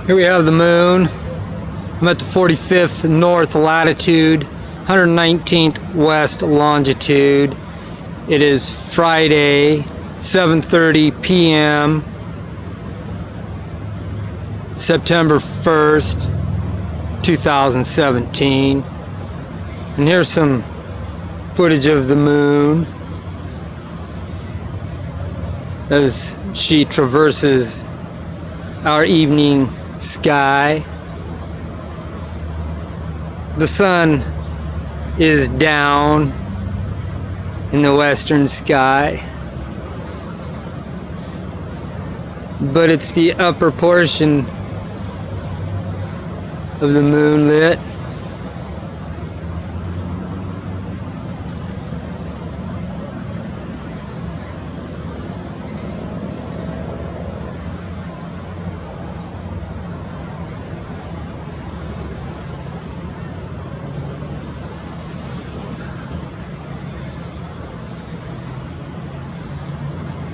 Here we have the moon. I'm at the 45th north latitude, 119th west longitude. It is Friday, 7:30 p.m. September 1st, 2017. And here's some footage of the moon as she traverses our evening sky. The sun is down in the western sky, but it's the upper portion of the moonlit.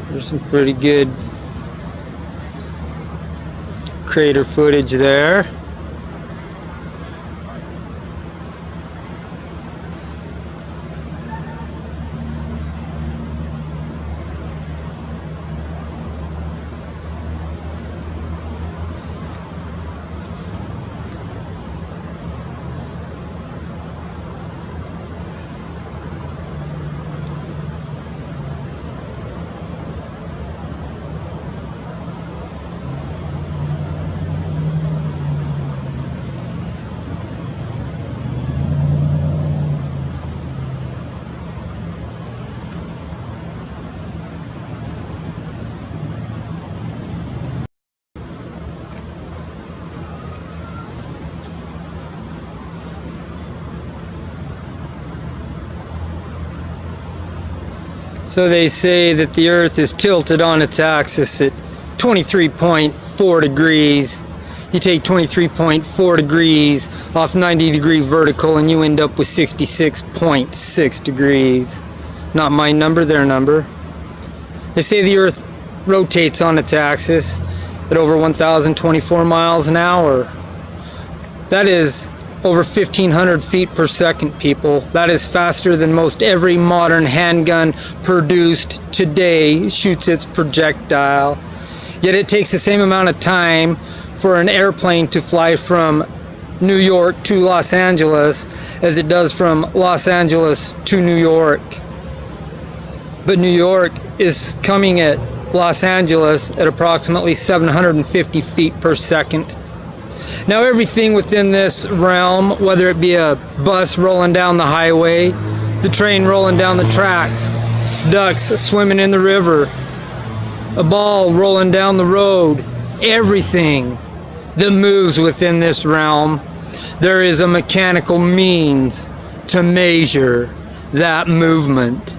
There's some pretty good crater footage there. So they say that the Earth is tilted on its axis at 23.4 degrees. You take 23.4 degrees off 90-degree vertical and you end up with 66.6 degrees. Not my number, their number. They say the Earth rotates on its axis at over 1,024 miles an hour. That is over 1,500 feet per second, people. That is faster than most every modern handgun produced today shoots its projectile. Yet it takes the same amount of time for an airplane to fly from New York to Los Angeles as it does from Los Angeles to New York. But New York is coming at Los Angeles at approximately 750 feet per second. Now everything within this realm, whether it be a bus rolling down the highway, the train rolling down the tracks, ducks swimming in the river, a ball rolling down the road, everything that moves within this realm, there is a mechanical means to measure that movement.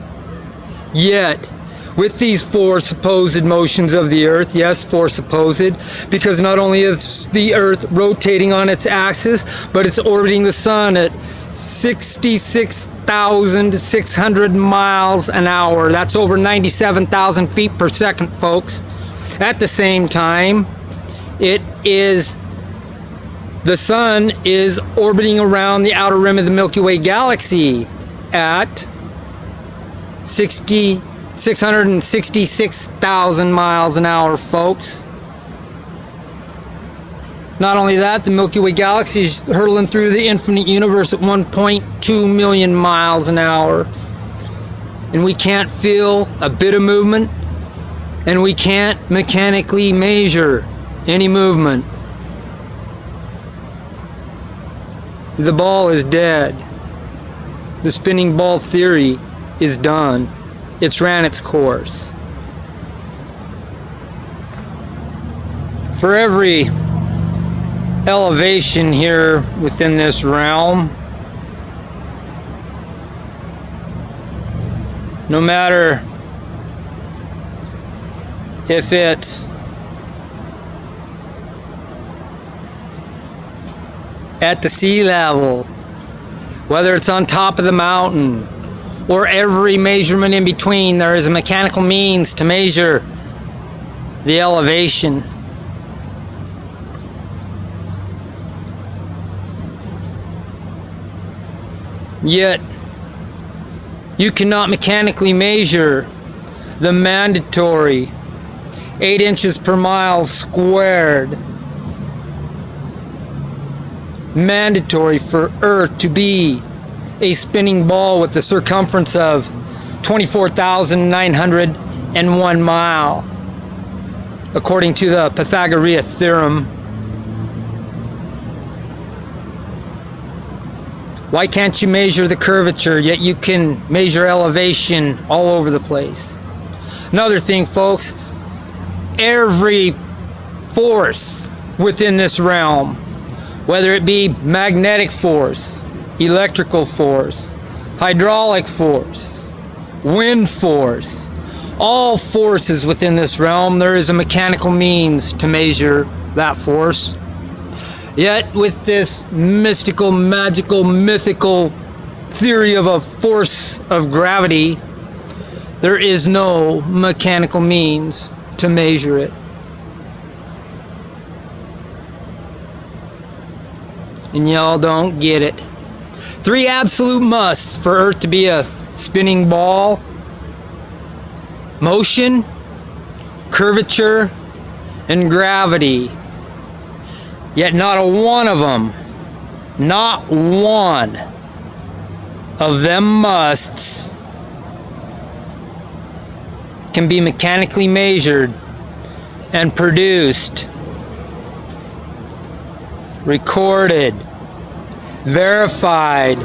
Yet, with these four supposed motions of the Earth, yes, four supposed, because not only is the Earth rotating on its axis, but it's orbiting the Sun at 66,600 miles an hour. That's over 97,000 feet per second, folks. At the same time, the Sun is orbiting around the outer rim of the Milky Way galaxy at 666,000 miles an hour, folks. Not only that, the Milky Way galaxy is hurtling through the infinite universe at 1.2 million miles an hour. And we can't feel a bit of movement, and we can't mechanically measure any movement. The ball is dead. The spinning ball theory is done. It's ran its course. For every elevation here within this realm, no matter if it's at the sea level, whether it's on top of the mountain, or every measurement in between, there is a mechanical means to measure the elevation. Yet, you cannot mechanically measure the mandatory 8 inches per mile squared. Mandatory for Earth to be a spinning ball with a circumference of 24,901 mile, according to the Pythagorean theorem. Why can't you measure the curvature, yet you can measure elevation all over the place? Another thing, folks, every force within this realm, whether it be magnetic force, electrical force, hydraulic force, wind force, all forces within this realm, there is a mechanical means to measure that force. Yet with this mystical, magical, mythical theory of a force of gravity, there is no mechanical means to measure it. And y'all don't get it. 3 absolute musts for Earth to be a spinning ball: motion, curvature, and gravity. Yet not a one of them, not one of them musts can be mechanically measured and produced, recorded, verified.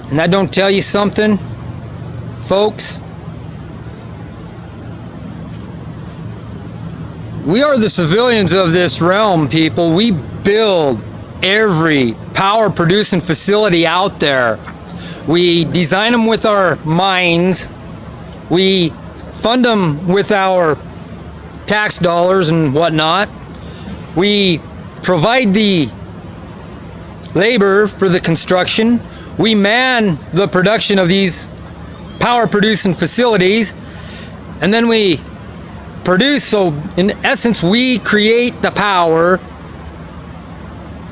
And that don't tell you something, folks? We are the civilians of this realm, people. We build every power producing facility out there. We design them with our minds. We fund them with our tax dollars and whatnot. We provide the labor for the construction. We man the production of these power producing facilities, and then we produce. So in essence, we create the power,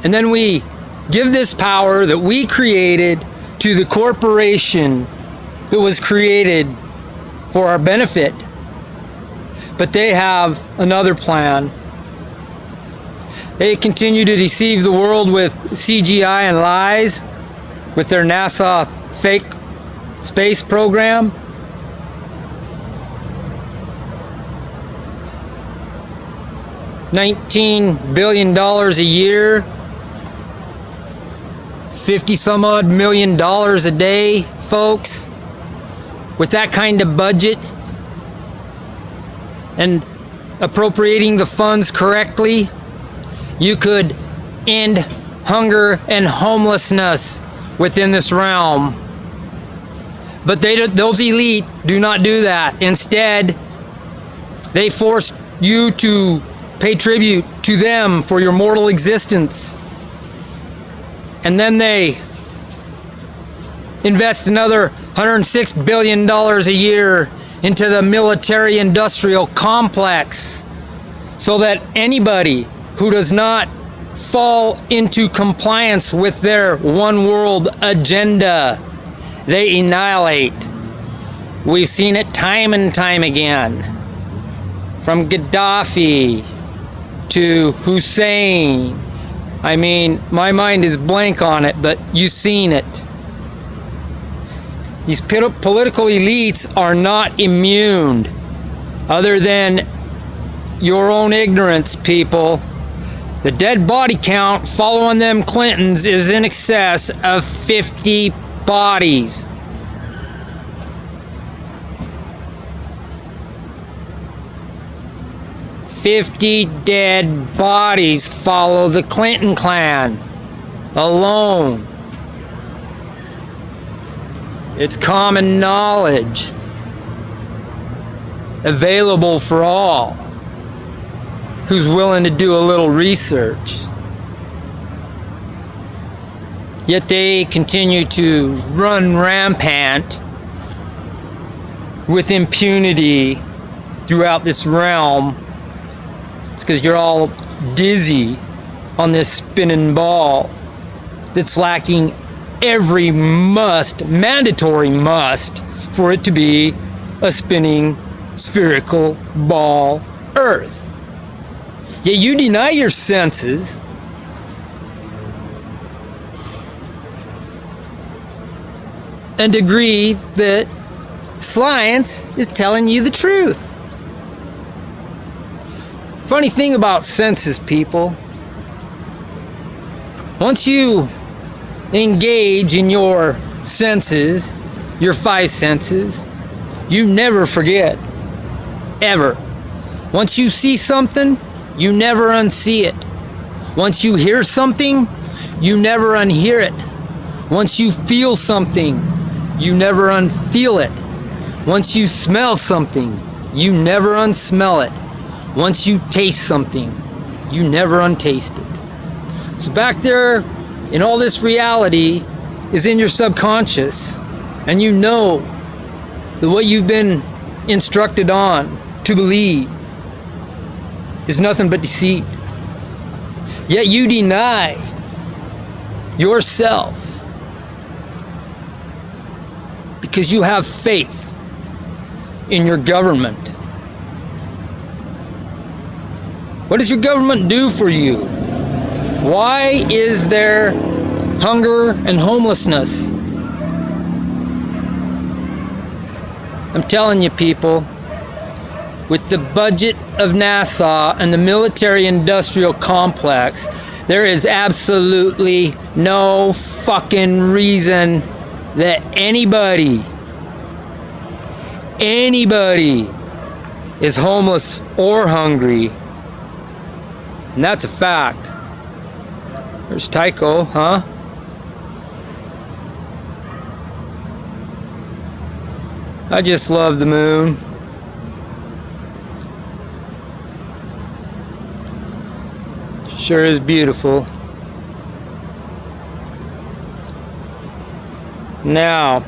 and then we give this power that we created to the corporation that was created for our benefit. But they have another plan. They continue to deceive the world with CGI and lies with their NASA fake space program. $19 billion a year, 50 some odd million dollars a day, folks. With that kind of budget and appropriating the funds correctly, you could end hunger and homelessness within this realm. But those elite do not do that. Instead, they force you to pay tribute to them for your mortal existence. And then they invest another $106 billion a year into the military-industrial complex, so that anybody who does not fall into compliance with their one world agenda, they annihilate. We've seen it time and time again. From Gaddafi to Hussein. I mean, my mind is blank on it, but you've seen it. These political elites are not immune, other than your own ignorance, people. The dead body count following them Clintons is in excess of 50 bodies. $50 dead bodies follow the Clinton clan alone. It's common knowledge, available for all who's willing to do a little research. Yet they continue to run rampant with impunity throughout this realm. It's because you're all dizzy on this spinning ball that's lacking every mandatory must for it to be a spinning spherical ball Earth. Yet you deny your senses and agree that science is telling you the truth. Funny thing about senses, people. Once you engage in your senses, your 5 senses, you never forget. Ever. Once you see something, you never unsee it. Once you hear something, you never unhear it. Once you feel something, you never unfeel it. Once you smell something, you never unsmell it. Once you taste something, you never untaste it. So back there in all this reality is in your subconscious, and you know that what you've been instructed on to believe is nothing but deceit. Yet you deny yourself because you have faith in your government. What does your government do for you? Why is there hunger and homelessness? I'm telling you, people, with the budget of NASA and the military-industrial complex, there is absolutely no fucking reason that anybody is homeless or hungry. And that's a fact. There's Tycho, huh? I just love the moon. Sure is beautiful. Now,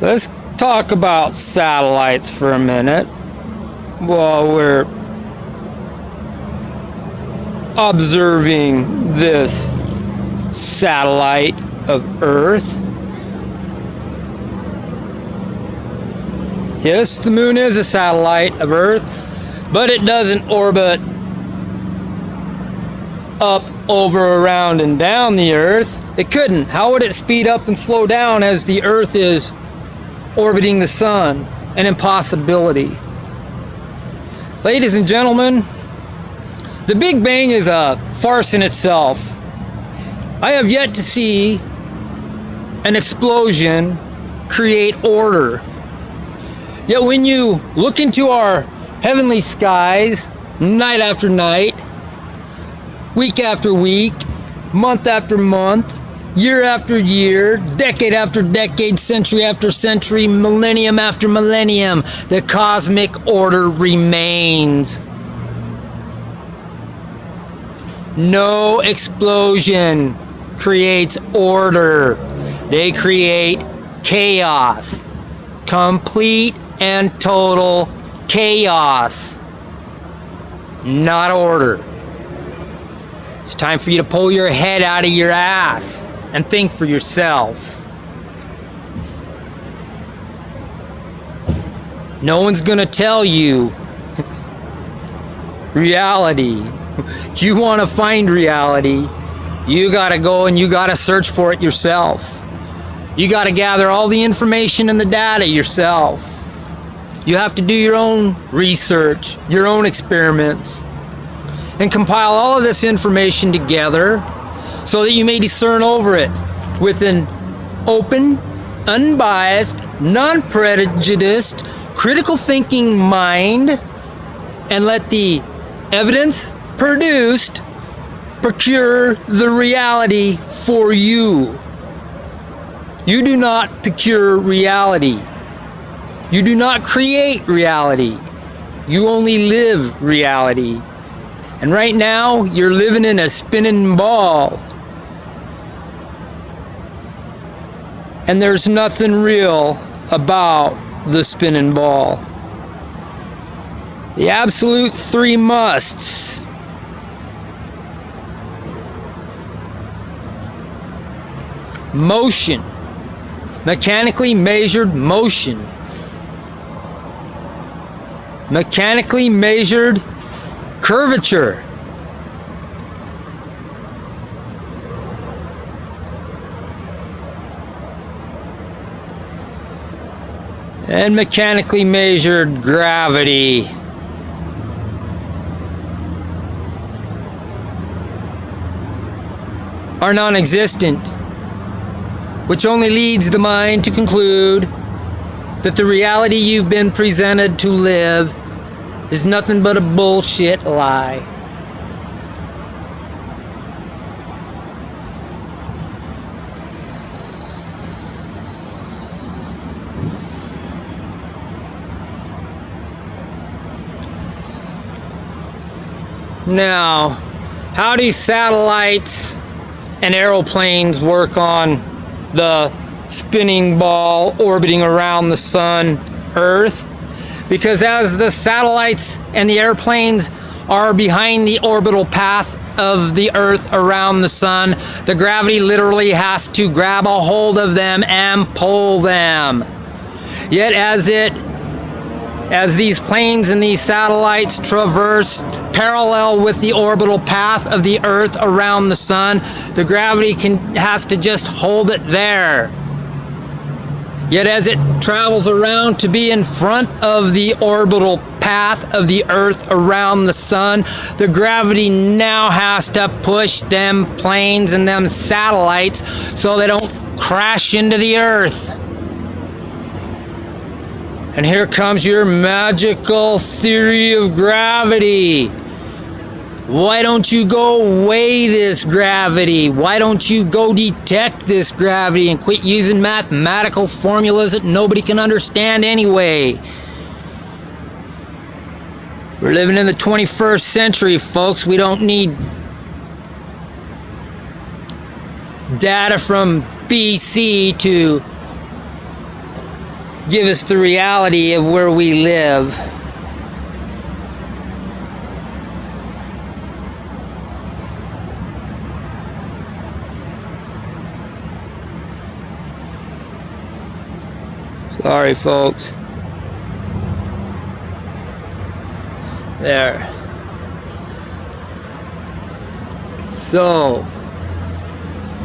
let's talk about satellites for a minute while we're observing this satellite of Earth. Yes, the moon is a satellite of Earth, but it doesn't orbit up, over, around, and down the Earth. It couldn't. How would it speed up and slow down as the Earth is orbiting the sun? An impossibility. Ladies and gentlemen, the Big Bang is a farce in itself. I have yet to see an explosion create order. Yet when you look into our heavenly skies, night after night, week after week, month after month, year after year, decade after decade, century after century, millennium after millennium, the cosmic order remains. No explosion creates order. They create chaos. Complete and total chaos. Not order. It's time for you to pull your head out of your ass and think for yourself. No one's gonna tell you reality. You want to find reality, you gotta go and you gotta search for it yourself. You gotta gather all the information and the data yourself. You have to do your own research, your own experiments, and compile all of this information together so that you may discern over it with an open, unbiased, non-prejudiced, critical thinking mind, and let the evidence produced procure the reality for you. You do not procure reality. You do not create reality. You only live reality. And right now, you're living in a spinning ball. And there's nothing real about the spinning ball. The absolute 3 musts motion. Mechanically measured motion. Mechanically measured curvature. And mechanically measured gravity. Are non-existent, which only leads the mind to conclude that the reality you've been presented to live is nothing but a bullshit lie. Now, how do satellites and aeroplanes work on the spinning ball orbiting around the sun, Earth? Because as the satellites and the airplanes are behind the orbital path of the Earth around the sun, the gravity literally has to grab a hold of them and pull them. Yet as these planes and these satellites traverse parallel with the orbital path of the Earth around the sun, the gravity has to just hold it there. Yet as it travels around to be in front of the orbital path of the Earth around the sun, the gravity now has to push them planes and them satellites so they don't crash into the Earth. And here comes your magical theory of gravity. Why don't you go weigh this gravity? Why don't you go detect this gravity and quit using mathematical formulas that nobody can understand anyway? We're living in the 21st century, folks. We don't need data from BC to give us the reality of where we live. Sorry, folks. There. So,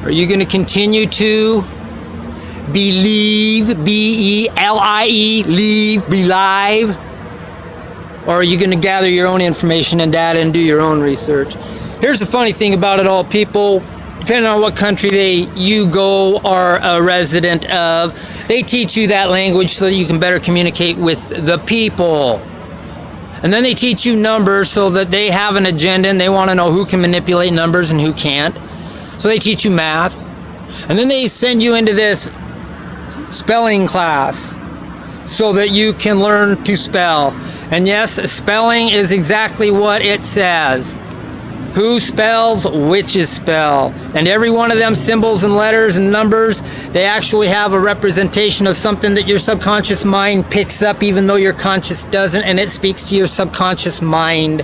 are you going to continue to believe, B-E-L-I-E, believe? Or are you going to gather your own information and data and do your own research? Here's the funny thing about it all, people. Depending on what country you go are a resident of, they teach you that language so that you can better communicate with the people. And then they teach you numbers so that they have an agenda and they want to know who can manipulate numbers and who can't. So they teach you math. And then they send you into this spelling class so that you can learn to spell. And yes, spelling is exactly what it says. Who spells which's spell. And every one of them symbols and letters and numbers, they actually have a representation of something that your subconscious mind picks up even though your conscious doesn't, and it speaks to your subconscious mind.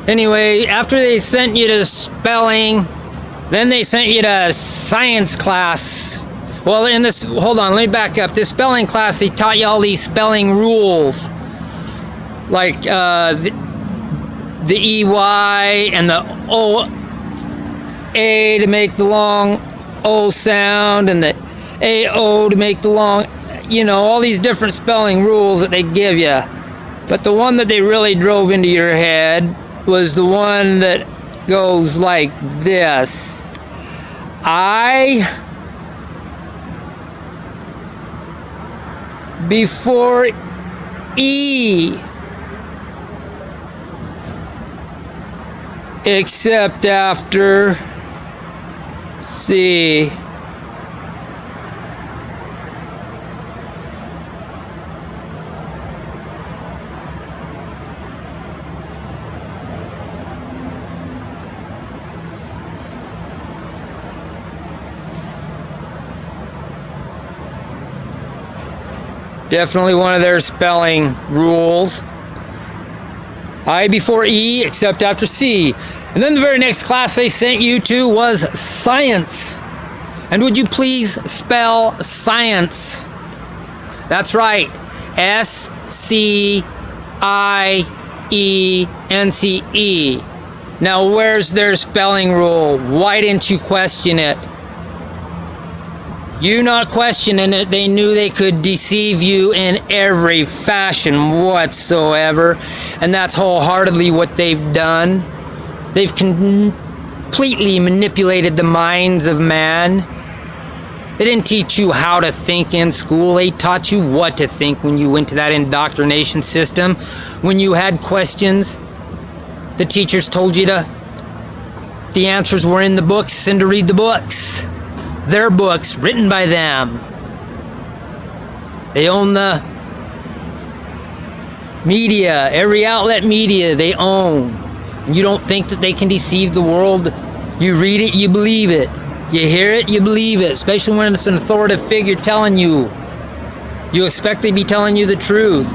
Anyway, after they sent you to spelling, then they sent you to science class. Well, in this, hold on, let me back up. This spelling class, they taught you all these spelling rules. Like the EY and the OA to make the long O sound, and the AO to make the long, all these different spelling rules that they give you. But the one that they really drove into your head was the one that goes like this. I before E, except after C. Definitely one of their spelling rules. I before E, except after C. And then the very next class they sent you to was science. And would you please spell science? That's right. S-C-I-E-N-C-E. Now where's their spelling rule? Why didn't you question it? You not questioning it, they knew they could deceive you in every fashion whatsoever. And that's wholeheartedly what they've done. They've completely manipulated the minds of man. They didn't teach you how to think in school. They taught you what to think when you went to that indoctrination system. When you had questions, the teachers told you the answers were in the books and to read the books. Their books, written by them. They own the media, every outlet media they own. And you don't think that they can deceive the world. You read it, you believe it. You hear it, you believe it. Especially when it's an authoritative figure telling you. You expect they be telling you the truth.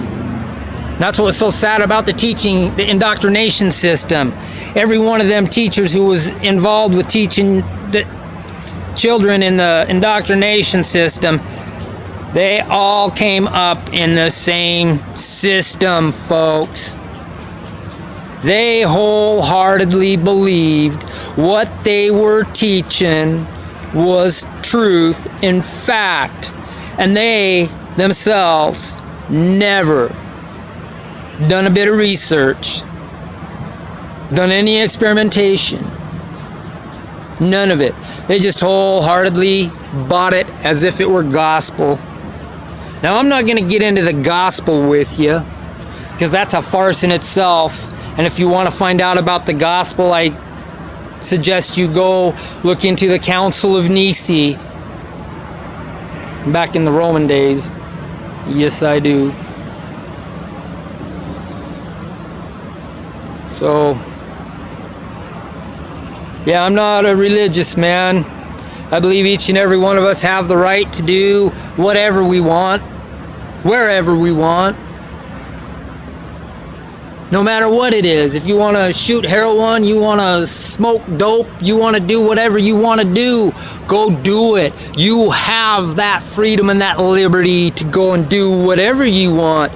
That's what's so sad about the teaching, the indoctrination system. Every one of them teachers who was involved with teaching the children in the indoctrination system, they all came up in the same system, folks. They wholeheartedly believed what they were teaching was truth in fact, and they themselves never done a bit of research, done any experimentation, none of it. They just wholeheartedly bought it as if it were gospel. Now, I'm not going to get into the gospel with you, because that's a farce in itself. And if you want to find out about the gospel, I suggest you go look into the Council of Nicaea. Back in the Roman days. Yes, I do. So, yeah, I'm not a religious man. I believe each and every one of us have the right to do whatever we want, wherever we want, no matter what it is. If you want to shoot heroin, you want to smoke dope, you want to do whatever you want to do, go do it. You have that freedom and that liberty to go and do whatever you want.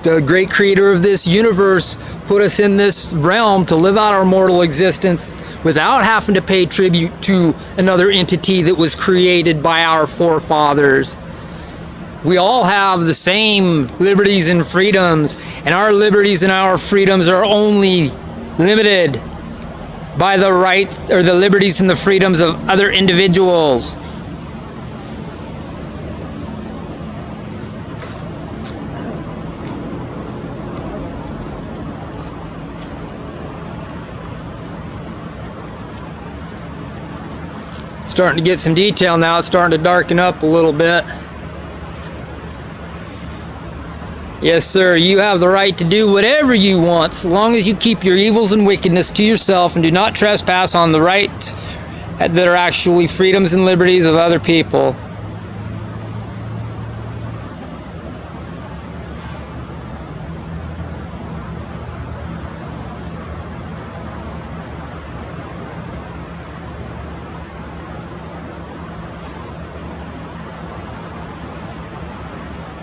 The great creator of this universe put us in this realm to live out our mortal existence without having to pay tribute to another entity that was created by our forefathers. We all have the same liberties and freedoms, and our liberties and our freedoms are only limited by the right or the liberties and the freedoms of other individuals. Starting to get some detail now. It's starting to darken up a little bit. Yes, sir, you have the right to do whatever you want, so long as you keep your evils and wickedness to yourself and do not trespass on the rights that are actually freedoms and liberties of other people.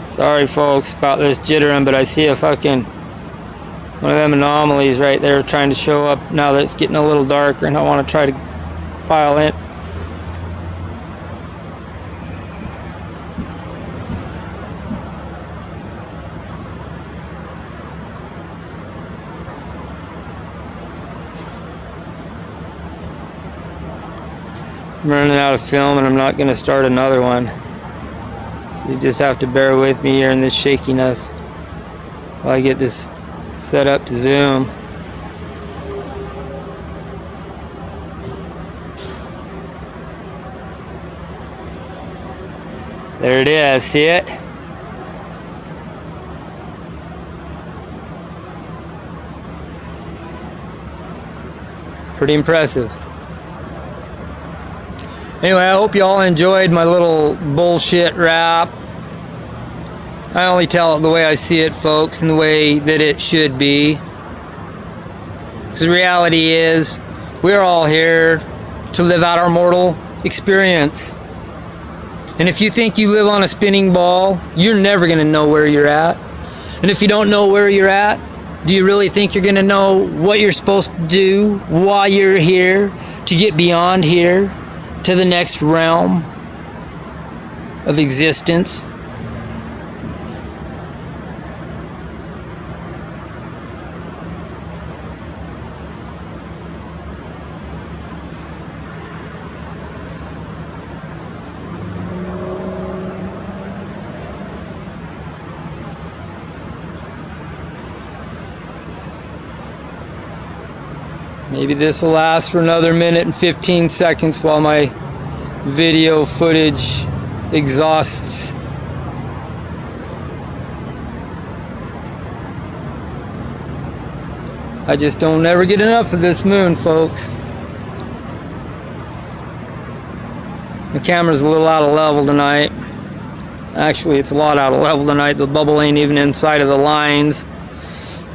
Sorry folks about this jittering, but I see a fucking one of them anomalies right there trying to show up now that it's getting a little darker, and I want to try to file it. I'm running out of film and I'm not going to start another one. So you just have to bear with me here in this shakiness while I get this set up to zoom. There it is, see it? Pretty impressive. Anyway, I hope you all enjoyed my little bullshit rap. I only tell it the way I see it, folks, and the way that it should be. Because the reality is, We're all here to live out our mortal experience. And if you think you live on a spinning ball, you're never going to know where you're at. And if you don't know where you're at, do you really think you're going to know what you're supposed to do while you're here to get beyond here to the next realm of existence? Maybe this will last for another minute and 15 seconds while my video footage exhausts. I just don't ever get enough of this moon, folks. The camera's a little out of level tonight. Actually, it's a lot out of level tonight. The bubble ain't even inside of the lines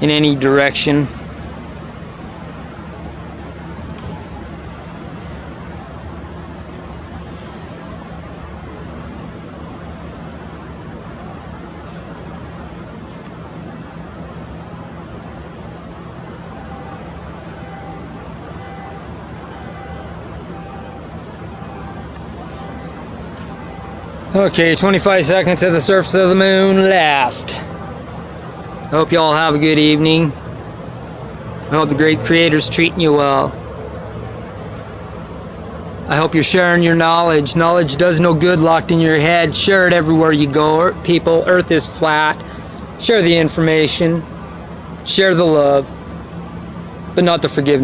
in any direction. Okay, 25 seconds at the surface of the moon left. I hope you all have a good evening. I hope the great creator's treating you well. I hope you're sharing your knowledge. Knowledge does no good locked in your head. Share it everywhere you go. People, Earth is flat. Share the information. Share the love. But not the forgiveness.